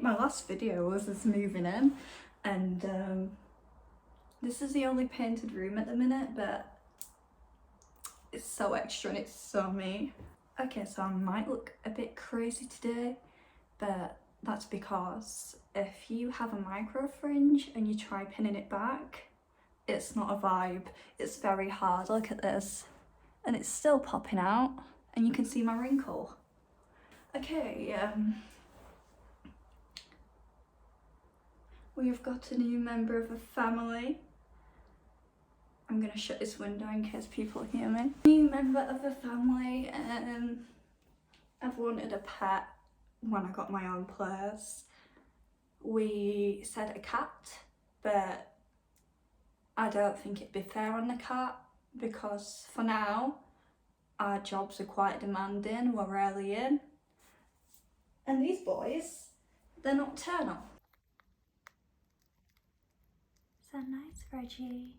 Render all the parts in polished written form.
my last video was us moving in, and this is the only painted room at the minute, but it's so extra and it's so me. Okay, so I might look a bit crazy today, but that's because if you have a micro fringe and you try pinning it back, it's not a vibe. It's very hard. Look at this. And it's still popping out, and you can see my wrinkle. Okay, we've got a new member of the family. I'm gonna shut this window in case people hear me. New member of the family. I've wanted a pet when I got my own place. We said a cat, but I don't think it'd be fair on the cat because for now our jobs are quite demanding, we're rarely in. And these boys, they're nocturnal. So nice, Reggie.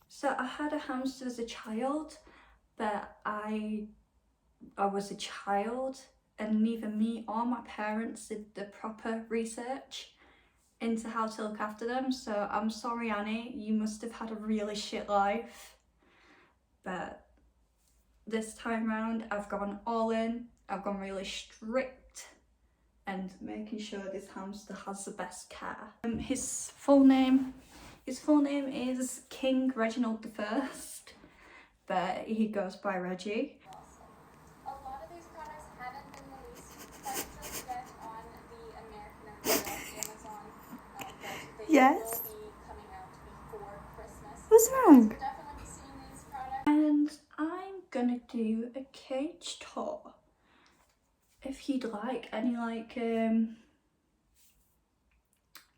So I had a hamster as a child, but I was a child and neither me or my parents did the proper research into how to look after them. So I'm sorry, Annie, you must have had a really shit life. But this time round, I've gone all in, I've gone really strict and making sure this hamster has the best care. His full name is King Reginald I, but he goes by Reggie. A lot of these products haven't been released just yet on the American or Amazon, but they Yes. will be coming out before Christmas. What's wrong? We'll definitely be seeing these products. And I'm gonna do a cage tour. If you'd like any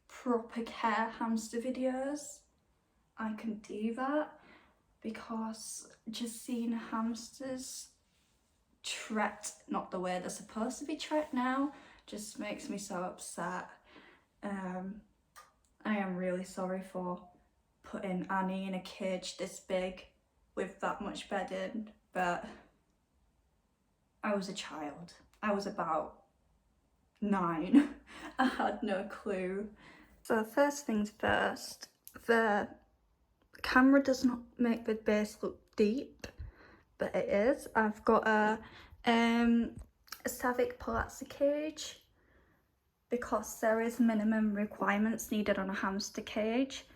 proper care hamster videos, I can do that, because just seeing hamsters treat not the way they're supposed to be treated now just makes me so upset. I am really sorry for putting Annie in a cage this big with that much bedding, but I was a child. I was about 9. I had no clue. So first things first, the camera does not make the base look deep, but it is. I've got a Savic Palazzo cage because there is minimum requirements needed on a hamster cage.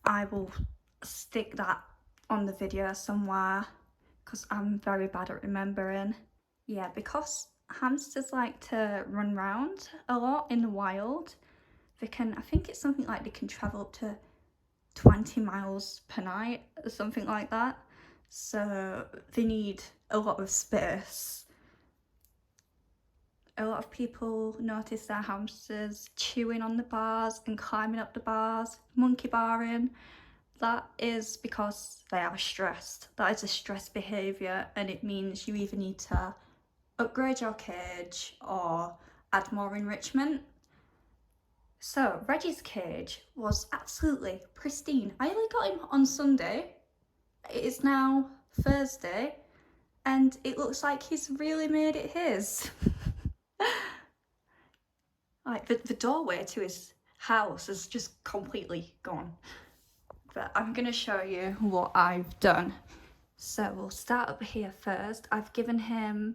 I will stick that on the video somewhere because I'm very bad at remembering. Yeah, because hamsters like to run around a lot in the wild, they can, I think it's something like they can travel up to 20 miles per night or something like that. So they need a lot of space. A lot of people notice their hamsters chewing on the bars and climbing up the bars, monkey barring. That is because they are stressed. That is a stress behaviour, and it means you either need to upgrade your cage or add more enrichment. So Reggie's cage was absolutely pristine. I only got him on Sunday. It is now Thursday and it looks like he's really made it his. Like the doorway to his house is just completely gone. But I'm gonna show you what I've done. So we'll start up here first. I've given him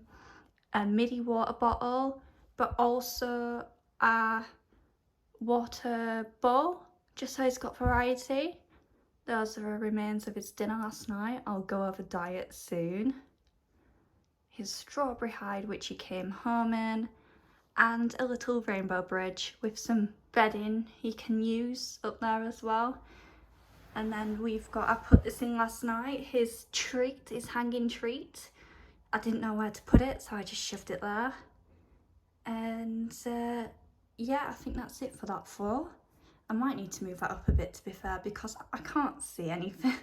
a midi water bottle, but also a water bowl, just so he's got variety. Those are the remains of his dinner last night. I'll go over diet soon. His strawberry hide, which he came home in, and a little rainbow bridge with some bedding he can use up there as well. And then we've got, I put this in last night, his treat, his hanging treat. I didn't know where to put it, so I just shoved it there. And yeah, I think that's it for that floor. I might need to move that up a bit, to be fair, because I can't see anything.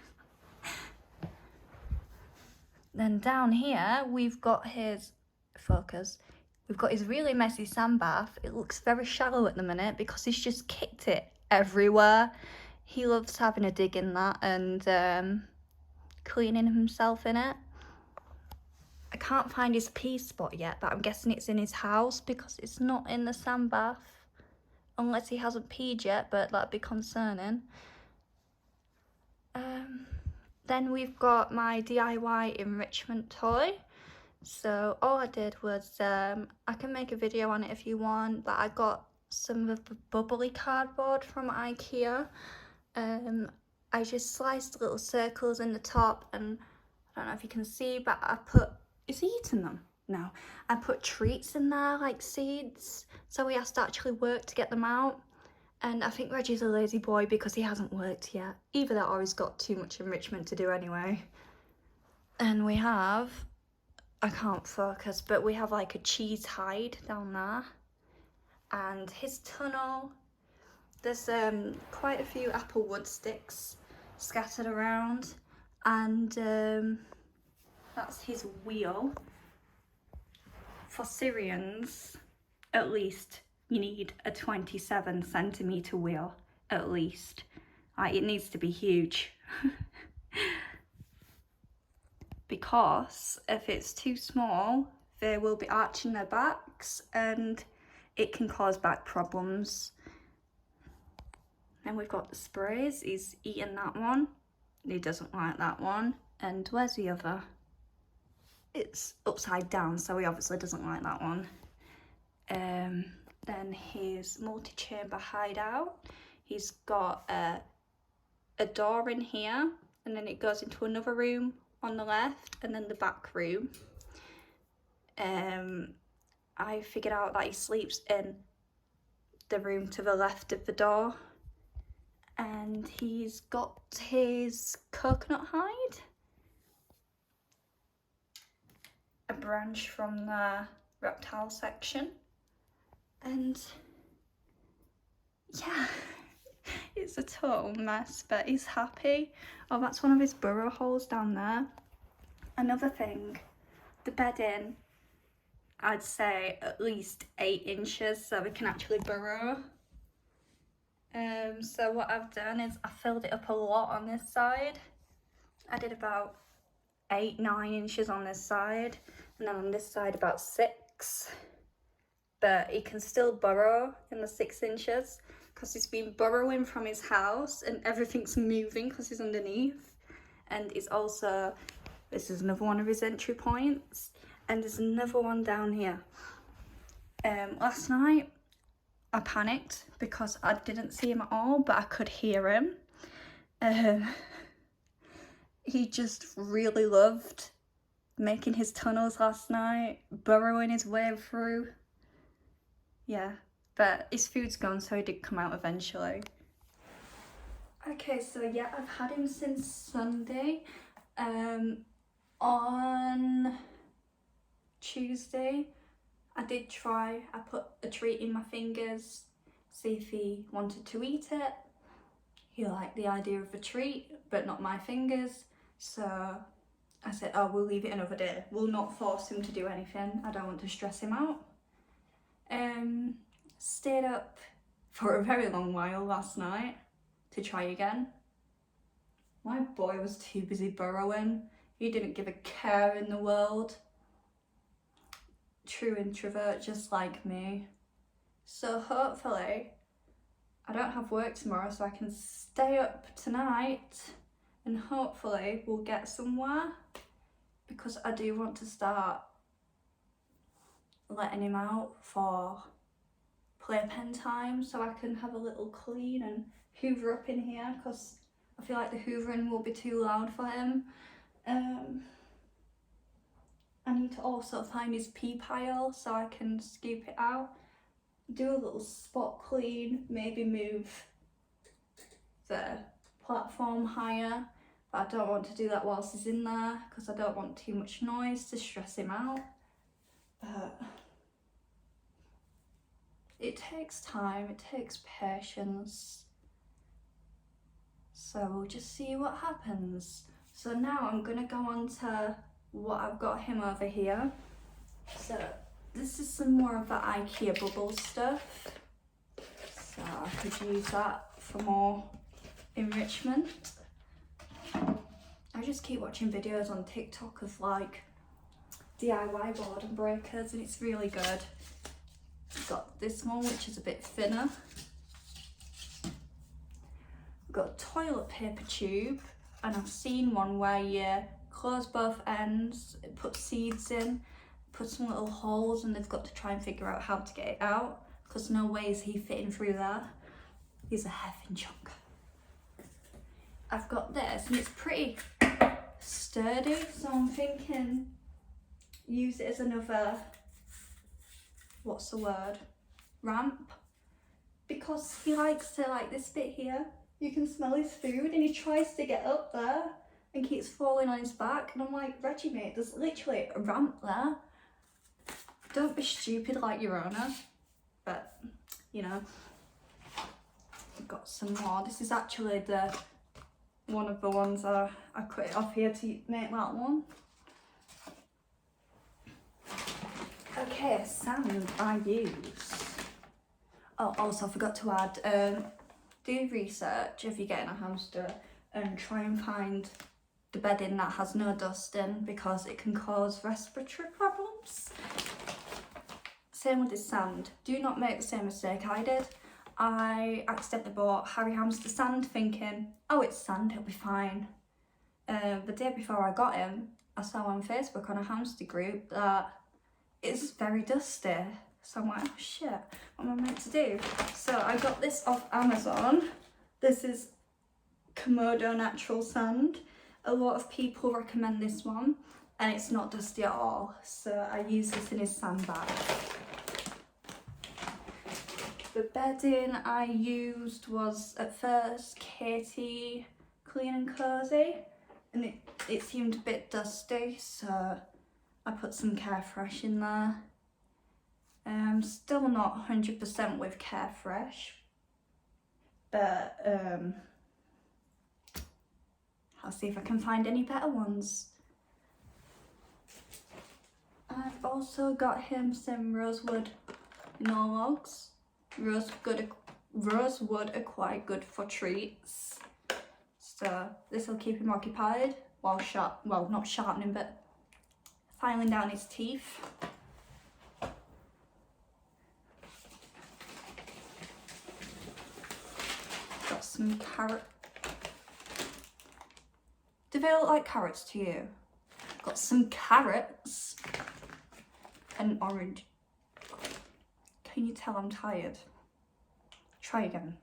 Then down here, we've got his focus. We've got his really messy sand bath. It looks very shallow at the minute because he's just kicked it everywhere. He loves having a dig in that and cleaning himself in it. I can't find his pee spot yet, but I'm guessing it's in his house because it's not in the sand bath. Unless he hasn't peed yet, but that'd be concerning. Then we've got my DIY enrichment toy. So all I did was, I can make a video on it if you want, but I got some of the bubbly cardboard from IKEA. I just sliced little circles in the top, and I don't know if you can see, but I put, is he eating them? No. I put treats in there, like seeds, so he has to actually work to get them out. And I think Reggie's a lazy boy because he hasn't worked yet. Either that or he's got too much enrichment to do anyway. And we have, I can't focus, but we have like a cheese hide down there. And his tunnel, there's quite a few apple wood sticks scattered around. And that's his wheel. For Syrians, at least, you need a 27 centimetre wheel, at least. Like, it needs to be huge. Because if it's too small, they will be arching their backs and it can cause back problems. Then we've got the sprays. He's eating that one. He doesn't like that one. And where's the other? It's upside down, so he obviously doesn't like that one. Then his multi-chamber hideout. He's got a door in here, and then it goes into another room on the left, and then the back room. I figured out that he sleeps in the room to the left of the door. And he's got his coconut hide. A branch from the reptile section. And yeah, it's a total mess, but he's happy. Oh, that's one of his burrow holes down there. Another thing, the bedding, I'd say at least 8 inches so we can actually burrow. So what I've done is I filled it up a lot on this side. I did about 8-9 inches on this side, and then on this side about 6. But he can still burrow in the 6 inches because he's been burrowing from his house and everything's moving because he's underneath. And he's also, this is another one of his entry points, and there's another one down here. Last night I panicked because I didn't see him at all, but I could hear him. He just really loved making his tunnels last night, burrowing his way through. Yeah, but his food's gone, so he did come out eventually. Okay, so yeah, I've had him since Sunday. On Tuesday, I put a treat in my fingers, see if he wanted to eat it. He liked the idea of a treat, but not my fingers. So I said, oh, we'll leave it another day. We'll not force him to do anything. I don't want to stress him out. Stayed up for a very long while last night to try again. My boy was too busy burrowing. He didn't give a care in the world. True introvert, just like me. So hopefully, I don't have work tomorrow, so I can stay up tonight and hopefully we'll get somewhere, because I do want to start letting him out for playpen time so I can have a little clean and hoover up in here, because I feel like the hoovering will be too loud for him. I need to also find his pee pile so I can scoop it out, do a little spot clean, maybe move the platform higher, but I don't want to do that whilst he's in there because I don't want too much noise to stress him out. But it takes time, it takes patience. So we'll just see what happens. So now I'm gonna go on to what I've got him over here. So this is some more of the IKEA bubble stuff. So I could use that for more enrichment. I just keep watching videos on TikTok of like DIY board and breakers, and it's really good. I've got this one which is a bit thinner. I've got a toilet paper tube, and I've seen one where you close both ends, put seeds in, put some little holes, and they've got to try and figure out how to get it out, because no way is he fitting through there. He's a heffing chunk. I've got this, and it's pretty sturdy, so I'm thinking use it as another, what's the word, ramp, because he likes to, like this bit here, you can smell his food, and he tries to get up there and keeps falling on his back, and I'm like, Reggie mate, there's literally a ramp there. Don't be stupid like your owner. But you know, I've got some more. This is actually the one of the ones I cut it off here to make that one. Okay, sand I use. Oh, also I forgot to add, do research if you're getting a hamster and try and find the bedding that has no dust in, because it can cause respiratory problems. Same with this sand. Do not make the same mistake I did. I accidentally bought Harry Hamster sand thinking, oh, it's sand, it'll be fine. The day before I got him, I saw on Facebook on a hamster group that it's very dusty. So I'm like, oh shit, what am I meant to do? So I got this off Amazon. This is Komodo natural sand. A lot of people recommend this one, and it's not dusty at all. So I use this in his sandbag. The bedding I used was at first Katie Clean and Cozy, and it seemed a bit dusty, so I put some Carefresh in there. Still not 100% with Carefresh, but I'll see if I can find any better ones. I've also got him some rosewood Norlogs. Rosewood are quite good for treats, so this will keep him occupied while not sharpening, but filing down his teeth. Got some carrot. Do they look like carrots to you? Got some carrots and orange. Can you tell I'm tired? Try again.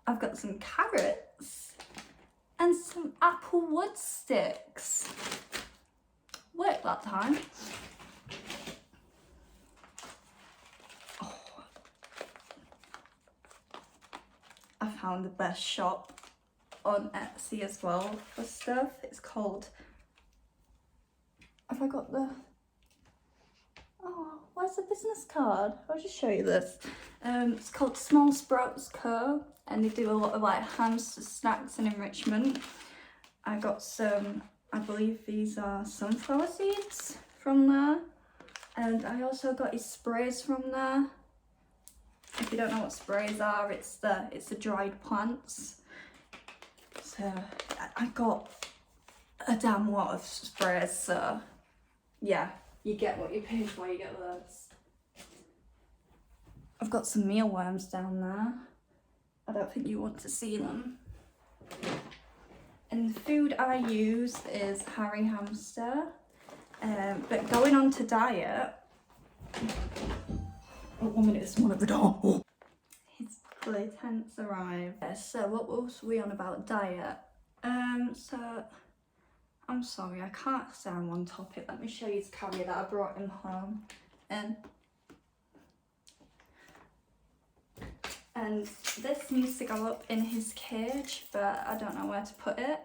I've got some carrots and some apple wood sticks. Worked that time. Oh. I found the best shop on Etsy as well for stuff. It's called, have I got the, oh, where's the business card? I'll just show you this. It's called Small Sprouts Co, and they do a lot of like hamster snacks and enrichment. I got some, I believe these are sunflower seeds from there, and I also got his sprays from there. If you don't know what sprays are, it's the dried plants. So I got a damn lot of sprays, so yeah, you get what you pay for, you get loads. I've got some mealworms down there. I don't think you want to see them. And the food I use is Harry Hamster, but going on to diet. Oh, 1 minute, there's someone at the door. Oh. His play tents arrived. So what was we on about diet? So I'm sorry, I can't stay on one topic. Let me show you his carrier that I brought him home. And this needs to go up in his cage, but I don't know where to put it.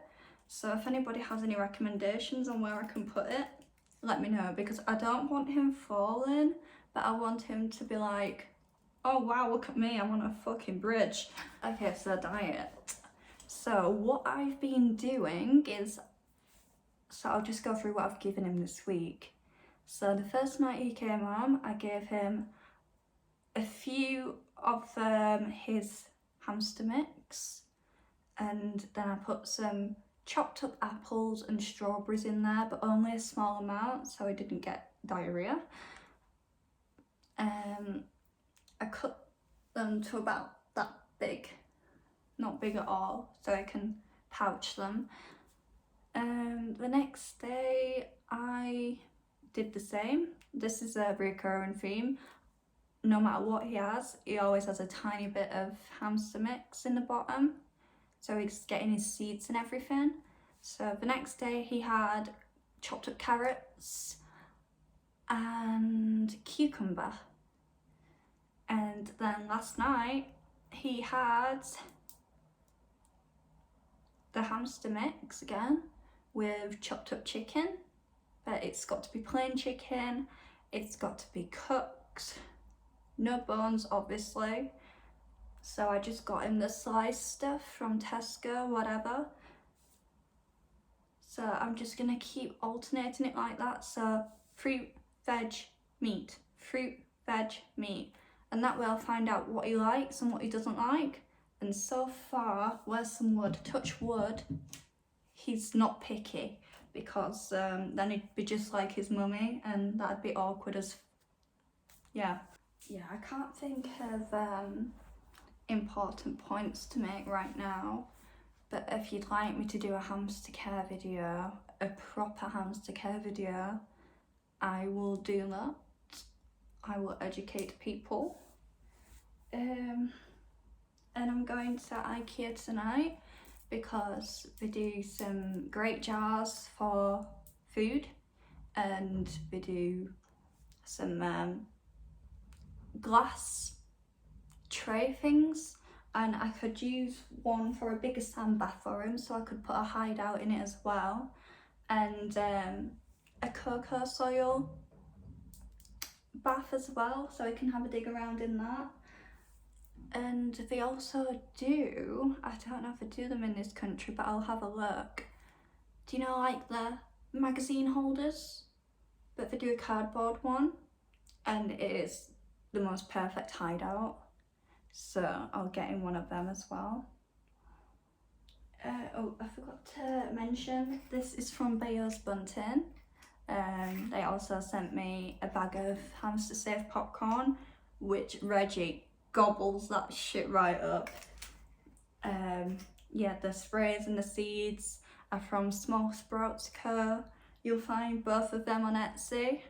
So if anybody has any recommendations on where I can put it, let me know, because I don't want him falling, but I want him to be like, oh wow, look at me, I'm on a fucking bridge. Okay, so diet. So what I've been doing is, so I'll just go through what I've given him this week. So the first night he came home, I gave him a few of his hamster mix, and then I put some chopped up apples and strawberries in there, but only a small amount so he didn't get diarrhea. I cut them to about that big, not big at all, so I can pouch them. The next day I did the same. This is a recurring theme. No matter what he always has a tiny bit of hamster mix in the bottom, so he's getting his seeds and everything. So the next day he had chopped up carrots and cucumber. And then last night he had the hamster mix again with chopped up chicken, but it's got to be plain chicken, it's got to be cooked, no bones obviously. So I just got him the sliced stuff from Tesco, whatever. So I'm just gonna keep alternating it like that. So fruit, veg, meat, fruit, veg, meat. And that way I'll find out what he likes and what he doesn't like. And so far, where's some wood? Touch wood. He's not picky, because then he'd be just like his mummy, and that'd be awkward as... Yeah, I can't think of important points to make right now. But if you'd like me to do a hamster care video, a proper hamster care video, I will do that. I will educate people. And I'm going to IKEA tonight because they do some great jars for food, and they do some glass tray things, and I could use one for a bigger sand bath for him, so I could put a hideout in it as well, and a cocoa soil bath as well, so I can have a dig around in that. And they also do, I don't know if they do them in this country, but I'll have a look. Do you know, like the magazine holders? But they do a cardboard one, and it is the most perfect hideout. So I'll get in one of them as well. Oh, I forgot to mention, this is from Bayo's Bunting. They also sent me a bag of hamster safe popcorn, which Reggie gobbles that shit right up. Yeah, the sprays and the seeds are from Small Sprouts Co. You'll find both of them on Etsy.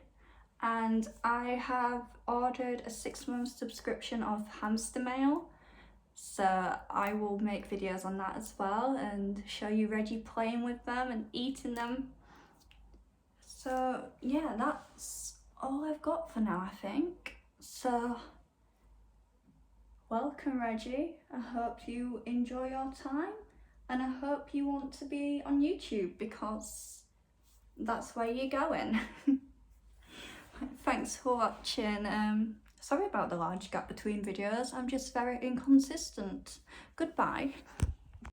And I have ordered a 6-month subscription of hamster mail, so I will make videos on that as well and show you Reggie playing with them and eating them. So yeah, that's all I've got for now, I think. So welcome, Reggie. I hope you enjoy your time, and I hope you want to be on YouTube, because that's where you're going. Thanks for watching. Sorry about the large gap between videos, I'm just very inconsistent. Goodbye.